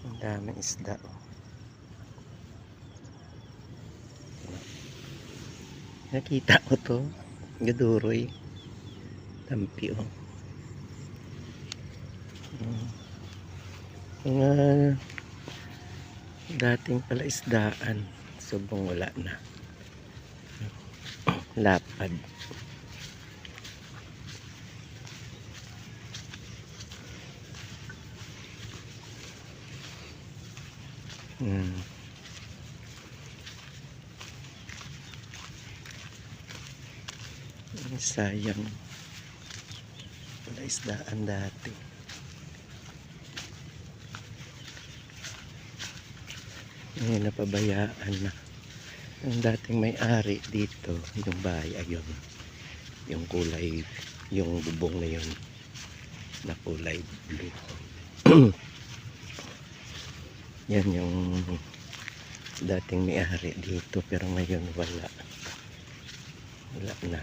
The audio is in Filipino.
Ang daming isda, oh. Nakita ko to, gaduroy, tampi, oh. Mga dating pala isdaan, subong wala na. Lapad. Sayang, wala isdaan dati. Ngayon napabayaan na. Ang dating may-ari dito, yung bahay, ayun, yung kulay, yung bubong na yun na kulay blue. Yan yung dating may-ari dito, pero ngayon wala na.